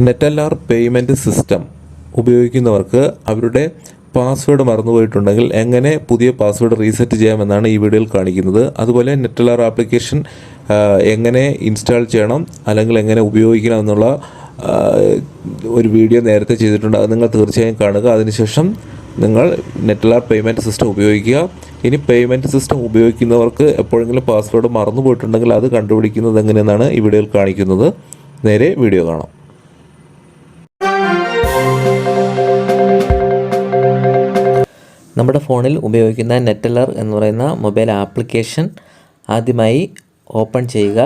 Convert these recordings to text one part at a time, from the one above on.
നെറ്റെല്ലാർ payment system ഉപയോഗിക്കുന്നവർക്ക് അവരുടെ password മറന്നുപോയിട്ടുണ്ടെങ്കിൽ എങ്ങനെ പുതിയ പാസ്വേഡ് റീസെറ്റ് ചെയ്യാമെന്നാണ് ഈ വീഡിയോയിൽ കാണിക്കുന്നത്. അതുപോലെ നെറ്റെല്ലാർ ആപ്ലിക്കേഷൻ എങ്ങനെ ഇൻസ്റ്റാൾ ചെയ്യണം അല്ലെങ്കിൽ എങ്ങനെ ഉപയോഗിക്കണം എന്നുള്ള ഒരു വീഡിയോ നേരത്തെ ചെയ്തിട്ടുണ്ട്. അത് നിങ്ങൾ തീർച്ചയായും കാണുക. അതിനുശേഷം നിങ്ങൾ നെറ്റെല്ലാർ പേയ്മെൻറ്റ് സിസ്റ്റം ഉപയോഗിക്കുക. ഇനി പേയ്മെൻറ്റ് സിസ്റ്റം ഉപയോഗിക്കുന്നവർക്ക് എപ്പോഴെങ്കിലും പാസ്വേഡ് മറന്നുപോയിട്ടുണ്ടെങ്കിൽ അത് കണ്ടുപിടിക്കുന്നത് എങ്ങനെയെന്നാണ് ഈ വീഡിയോയിൽ കാണിക്കുന്നത്. നേരെ വീഡിയോ കാണാം. നമ്മുടെ ഫോണിൽ ഉപയോഗിക്കുന്ന നെറ്റെല്ലാർ എന്ന് പറയുന്ന മൊബൈൽ ആപ്ലിക്കേഷൻ ആദ്യമായി ഓപ്പൺ ചെയ്യുക.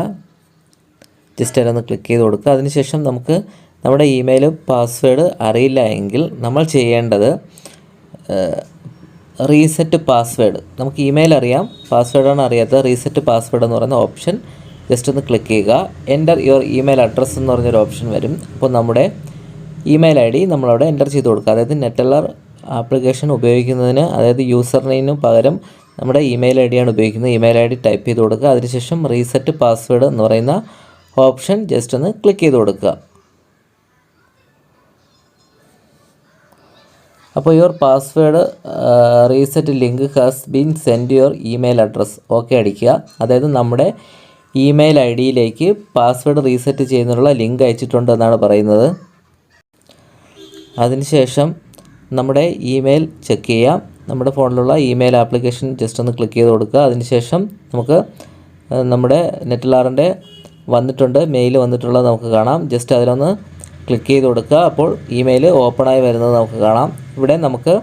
ജസ്റ്റ് അതിലൊന്ന് ക്ലിക്ക് ചെയ്ത് കൊടുക്കുക. അതിനുശേഷം നമുക്ക് നമ്മുടെ ഇമെയിൽ പാസ്വേഡ് അറിയില്ല എങ്കിൽ നമ്മൾ ചെയ്യേണ്ടത് റീസെറ്റ് പാസ്വേഡ്. നമുക്ക് ഇമെയിൽ അറിയാം, പാസ്വേഡാണ് അറിയാത്തത്. റീസെറ്റ് പാസ്വേഡ് എന്ന് പറയുന്ന ഓപ്ഷൻ ജസ്റ്റ് ഒന്ന് ക്ലിക്ക് ചെയ്യുക. എൻ്റർ യുവർ ഇമെയിൽ അഡ്രസ്സ് എന്ന് പറഞ്ഞൊരു ഓപ്ഷൻ വരും. അപ്പോൾ നമ്മുടെ ഇമെയിൽ ഐ ഡി നമ്മളവിടെ എൻ്റർ ചെയ്ത് കൊടുക്കുക. അതായത് നെറ്റെല്ലാർ ആപ്ലിക്കേഷൻ ഉപയോഗിക്കുന്നതിന്, അതായത് യൂസർ നെയിമിന് പകരം നമ്മുടെ ഇമെയിൽ ഐ ഡിയാണ് ഉപയോഗിക്കുന്നത്. ഇമെയിൽ ഐ ഡി ടൈപ്പ് ചെയ്ത് കൊടുക്കുക. അതിനുശേഷം റീസെറ്റ് പാസ്വേഡ് എന്ന് പറയുന്ന ഓപ്ഷൻ ജസ്റ്റ് ഒന്ന് ക്ലിക്ക് ചെയ്ത് കൊടുക്കുക. അപ്പോൾ your password reset link has been send your email address okay അടിക്കുക. അതായത് നമ്മുടെ ഇമെയിൽ ഐ ഡിയിലേക്ക് പാസ്വേഡ് റീസെറ്റ് ചെയ്യുന്നതിനുള്ള ലിങ്ക് അയച്ചിട്ടുണ്ട് എന്നാണ് പറയുന്നത്. അതിനുശേഷം നമ്മുടെ ഇമെയിൽ ചെക്ക് ചെയ്യാം. നമ്മുടെ ഫോണിലുള്ള ഇമെയിൽ ആപ്ലിക്കേഷൻ ജസ്റ്റ് ഒന്ന് ക്ലിക്ക് ചെയ്ത് കൊടുക്കുക. അതിനുശേഷം നമുക്ക് നമ്മുടെ നെറ്റെല്ലാറിൻ്റെ വന്നിട്ടുണ്ട്, മെയിൽ വന്നിട്ടുള്ളത് നമുക്ക് കാണാം. ജസ്റ്റ് അതിലൊന്ന് ക്ലിക്ക് ചെയ്ത് കൊടുക്കുക. അപ്പോൾ ഇമെയിൽ ഓപ്പണായി വരുന്നത് നമുക്ക് കാണാം. ഇവിടെ നമുക്ക്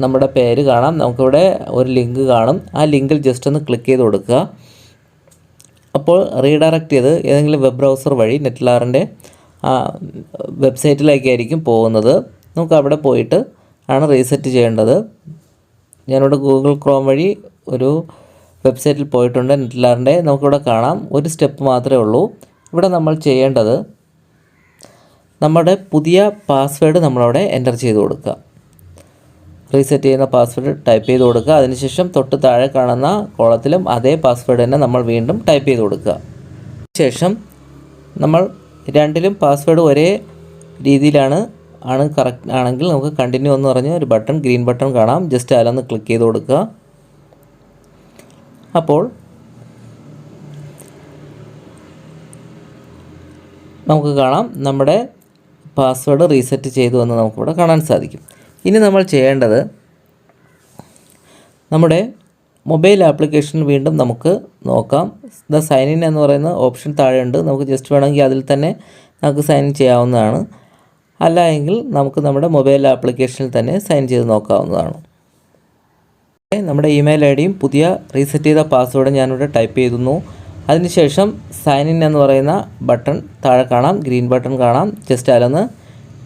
നമ്മുടെ പേര് കാണാം. നമുക്കിവിടെ ഒരു ലിങ്ക് കാണും. ആ ലിങ്കിൽ ജസ്റ്റ് ഒന്ന് ക്ലിക്ക് ചെയ്ത് കൊടുക്കുക. അപ്പോൾ റീഡയറക്റ്റ് ചെയ്ത് ഏതെങ്കിലും വെബ് ബ്രൗസർ വഴി നെറ്റെല്ലാറിൻ്റെ വെബ്സൈറ്റിലേക്കായിരിക്കും പോകുന്നത്. നമുക്ക് അവിടെ പോയിട്ട് ആണ് റീസെറ്റ് ചെയ്യേണ്ടത്. ഞാനിവിടെ ഗൂഗിൾ ക്രോം വഴി ഒരു വെബ്സൈറ്റിൽ പോയിട്ടുണ്ട് നെറ്റെല്ലാറിൻ്റെ. നമുക്കിവിടെ കാണാം, ഒരു സ്റ്റെപ്പ് മാത്രമേ ഉള്ളൂ. ഇവിടെ നമ്മൾ ചെയ്യേണ്ടത് നമ്മുടെ പുതിയ പാസ്വേഡ് നമ്മളവിടെ എൻ്റർ ചെയ്ത് കൊടുക്കുക. റീസെറ്റ് ചെയ്യുന്ന പാസ്വേഡ് ടൈപ്പ് ചെയ്ത് കൊടുക്കുക. അതിനുശേഷം തൊട്ട് താഴെ കാണുന്ന കോളത്തിലും അതേ പാസ്വേഡ് തന്നെ നമ്മൾ വീണ്ടും ടൈപ്പ് ചെയ്ത് കൊടുക്കുക. ശേഷം നമ്മൾ രണ്ടിലും പാസ്വേഡ് ഒരേ രീതിയിലാണ് കറക്റ്റ് ആണെങ്കിൽ നമുക്ക് കണ്ടിന്യൂ എന്ന് പറഞ്ഞ് ഒരു ബട്ടൺ, ഗ്രീൻ ബട്ടൺ കാണാം. ജസ്റ്റ് അതിലൊന്ന് ക്ലിക്ക് ചെയ്ത് കൊടുക്കുക. അപ്പോൾ നമുക്ക് കാണാം നമ്മുടെ പാസ്വേഡ് റീസെറ്റ് ചെയ്തു എന്ന് നമുക്കിവിടെ കാണാൻ സാധിക്കും. ഇനി നമ്മൾ ചെയ്യേണ്ടത് നമ്മുടെ മൊബൈൽ ആപ്ലിക്കേഷൻ വീണ്ടും നമുക്ക് നോക്കാം. ദ സൈൻ ഇൻ എന്ന് പറയുന്ന ഓപ്ഷൻ താഴെയുണ്ട്. നമുക്ക് ജസ്റ്റ് വേണമെങ്കിൽ അതിൽ തന്നെ നമുക്ക് സൈൻ ഇൻ ചെയ്യാവുന്നതാണ്. അല്ല എങ്കിൽ നമുക്ക് നമ്മുടെ മൊബൈൽ ആപ്ലിക്കേഷനിൽ തന്നെ സൈൻ ചെയ്ത് നോക്കാവുന്നതാണ്. നമ്മുടെ ഇമെയിൽ ഐ ഡിയും പുതിയ റീസെറ്റ് ചെയ്ത പാസ്വേഡും ഞാനിവിടെ ടൈപ്പ് ചെയ്തുന്നു. അതിനുശേഷം സൈൻ ഇൻ എന്ന് പറയുന്ന ബട്ടൺ താഴെ കാണാം, ഗ്രീൻ ബട്ടൺ കാണാം. ജസ്റ്റ് അതിലൊന്ന്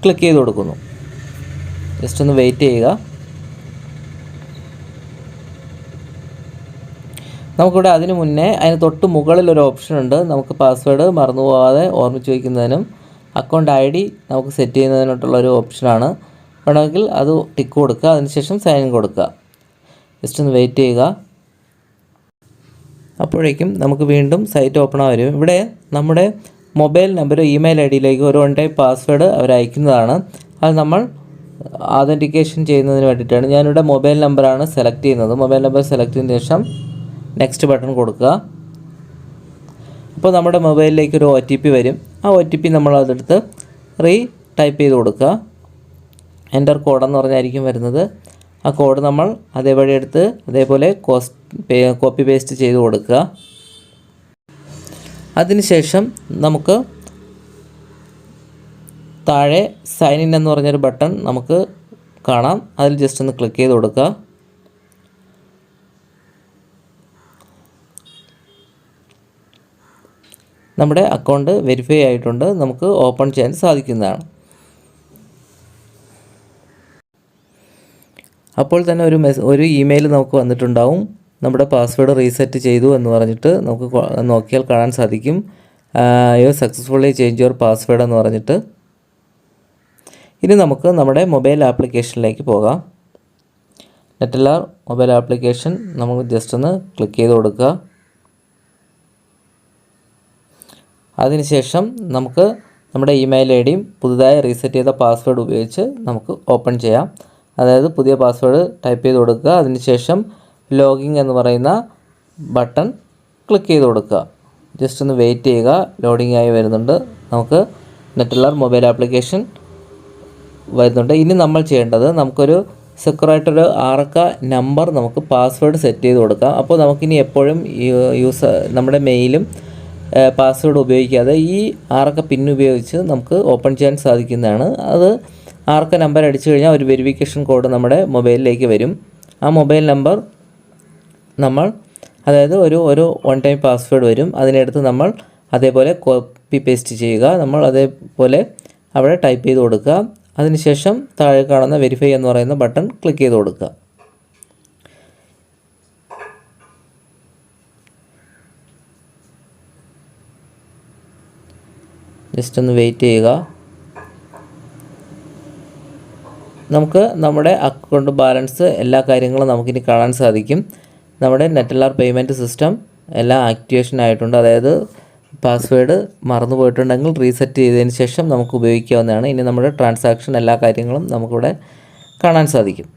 ക്ലിക്ക് ചെയ്ത് കൊടുക്കുന്നു. ജസ്റ്റ് ഒന്ന് വെയിറ്റ് ചെയ്യുക. നമുക്കിവിടെ അതിന് മുന്നേ അതിന് തൊട്ട് മുകളിലൊരു ഓപ്ഷൻ ഉണ്ട്. നമുക്ക് പാസ്വേഡ് മറന്നുപോകാതെ ഓർമ്മിച്ച് വയ്ക്കുന്നതിനും അക്കൗണ്ട് ഐ ഡി നമുക്ക് സെറ്റ് ചെയ്യുന്നതിനായിട്ടുള്ളൊരു ഓപ്ഷനാണ്. വേണമെങ്കിൽ അത് ടിക്ക് കൊടുക്കുക. അതിനുശേഷം സൈൻ ഇൻ കൊടുക്കുക. ജസ്റ്റ് ഒന്ന് വെയിറ്റ് ചെയ്യുക. അപ്പോഴേക്കും നമുക്ക് വീണ്ടും സൈറ്റ് ഓപ്പൺ ആയി വരും. ഇവിടെ നമ്മുടെ മൊബൈൽ നമ്പർ ഇമെയിൽ ഐ ഡിയിലേക്ക് ഒരു 1 ടൈം പാസ്വേഡ് അവർ അയക്കുന്നതാണ്. അത് നമ്മൾ ആതൻറ്റിക്കേഷൻ ചെയ്യുന്നതിന് വേണ്ടിയിട്ടാണ്. ഞാനിവിടെ മൊബൈൽ നമ്പറാണ് സെലക്ട് ചെയ്യുന്നത്. മൊബൈൽ നമ്പർ സെലക്ട് ചെയ്തതിന് ശേഷം നെക്സ്റ്റ് ബട്ടൺ കൊടുക്കുക. അപ്പോൾ നമ്മുടെ മൊബൈലിലേക്ക് ഒരു OTP വരും. ആ OTP നമ്മൾ അതെടുത്ത് ടൈപ്പ് ചെയ്ത് കൊടുക്കുക. എൻ്റർ കോഡെന്ന് പറഞ്ഞായിരിക്കും വരുന്നത്. ആ കോഡ് നമ്മൾ അതേപടി എടുത്ത് അതേപോലെ കോപ്പി പേസ്റ്റ് ചെയ്ത് കൊടുക്കുക. അതിനുശേഷം നമുക്ക് താഴെ സൈൻ ഇൻ എന്ന് പറഞ്ഞൊരു ബട്ടൺ നമുക്ക് കാണാം. അതിൽ ജസ്റ്റ് ഒന്ന് ക്ലിക്ക് ചെയ്ത് കൊടുക്കുക. നമ്മുടെ അക്കൗണ്ട് വെരിഫൈ ആയിട്ടുണ്ട്. നമുക്ക് ഓപ്പൺ ചെയ്യാൻ സാധിക്കുന്നതാണ്. അപ്പോൾ തന്നെ ഒരു ഇമെയിൽ നമുക്ക് വന്നിട്ടുണ്ടാവും. നമ്മുടെ പാസ്വേഡ് റീസെറ്റ് ചെയ്തു എന്ന് പറഞ്ഞിട്ട് നമുക്ക് നോക്കിയാൽ കാണാൻ സാധിക്കും. You successfully change your password എന്ന് പറഞ്ഞിട്ട്. ഇനി നമുക്ക് നമ്മുടെ മൊബൈൽ ആപ്ലിക്കേഷനിലേക്ക് പോകാം. നെറ്റെല്ലാർ മൊബൈൽ ആപ്ലിക്കേഷൻ നമുക്ക് ജസ്റ്റ് ഒന്ന് ക്ലിക്ക് ചെയ്ത് കൊടുക്കുക. അതിനുശേഷം നമുക്ക് നമ്മുടെ ഇമെയിൽ ഐ ഡിയും പുതുതായി റീസെറ്റ് ചെയ്ത പാസ്വേഡ് ഉപയോഗിച്ച് നമുക്ക് ഓപ്പൺ ചെയ്യാം. അതായത് പുതിയ പാസ്വേഡ് ടൈപ്പ് ചെയ്ത് കൊടുക്കുക. അതിനുശേഷം ലോഗിൻ എന്ന് പറയുന്ന ബട്ടൺ ക്ലിക്ക് ചെയ്ത് കൊടുക്കുക. ജസ്റ്റ് ഒന്ന് വെയിറ്റ് ചെയ്യുക. ലോഡിംഗ് ആയി വരുന്നുണ്ട്. നമുക്ക് നെറ്റ്ലർ മൊബൈൽ ആപ്ലിക്കേഷൻ വരുന്നുണ്ട്. ഇനി നമ്മൾ ചെയ്യേണ്ടത് നമുക്കൊരു സെക്യൂറായിട്ടൊരു 6 അക്ക നമ്പർ നമുക്ക് പാസ്വേഡ് സെറ്റ് ചെയ്ത് കൊടുക്കാം. അപ്പോൾ നമുക്കിനി എപ്പോഴും നമ്മുടെ മെയിലും പാസ്വേഡ് ഉപയോഗിക്കാതെ ഈ 6 അക്ക പിൻ ഉപയോഗിച്ച് നമുക്ക് ഓപ്പൺ ചെയ്യാൻ സാധിക്കുന്നതാണ്. അത് 6 അക്ക നമ്പർ അടിച്ചു കഴിഞ്ഞാൽ ഒരു വെരിഫിക്കേഷൻ കോഡ് നമ്മുടെ മൊബൈലിലേക്ക് വരും. ആ മൊബൈൽ നമ്പർ നമ്മൾ അതായത് ഒരു വൺ ടൈം പാസ്വേഡ് വരും. അതിനടുത്ത് നമ്മൾ അതേപോലെ കോപ്പി പേസ്റ്റ് ചെയ്യുക. നമ്മൾ അതേപോലെ അവിടെ ടൈപ്പ് ചെയ്ത് കൊടുക്കുക. അതിനുശേഷം താഴെ കാണുന്ന വെരിഫൈ എന്ന് പറയുന്ന ബട്ടൺ ക്ലിക്ക് ചെയ്ത് കൊടുക്കുക. ജസ്റ്റ് ഒന്ന് വെയിറ്റ് ചെയ്യുക. നമുക്ക് നമ്മുടെ അക്കൗണ്ട് ബാലൻസ് എല്ലാ കാര്യങ്ങളും നമുക്കിനി കാണാൻ സാധിക്കും. നമ്മുടെ നെറ്റ്ലർ പേയ്മെൻറ്റ് സിസ്റ്റം എല്ലാം ആക്ടിവേഷൻ ആയിട്ടുണ്ട്. അതായത് പാസ്വേഡ് മറന്നു പോയിട്ടുണ്ടെങ്കിൽ റീസെറ്റ് ചെയ്തതിന് ശേഷം നമുക്ക് ഉപയോഗിക്കാവുന്നതാണ്. ഇനി നമ്മുടെ ട്രാൻസാക്ഷൻ എല്ലാ കാര്യങ്ങളും നമുക്കിവിടെ കാണാൻ സാധിക്കും.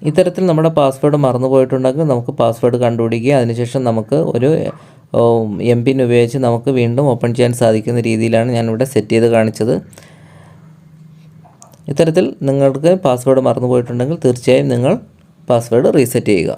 ഇത്തരത്തിൽ നമ്മുടെ പാസ്വേഡ് മറന്നു പോയിട്ടുണ്ടെങ്കിൽ നമുക്ക് പാസ്വേഡ് കണ്ടുപിടിക്കുക. അതിനുശേഷം നമുക്ക് ഒരു MPIN ഉപയോഗിച്ച് നമുക്ക് വീണ്ടും ഓപ്പൺ ചെയ്യാൻ സാധിക്കുന്ന രീതിയിലാണ് ഞാനിവിടെ സെറ്റ് ചെയ്ത് കാണിച്ചത്. ഇത്തരത്തിൽ നിങ്ങൾക്ക് പാസ്വേഡ് മറന്നു പോയിട്ടുണ്ടെങ്കിൽ തീർച്ചയായും നിങ്ങൾ പാസ്വേഡ് റീസെറ്റ് ചെയ്യുക.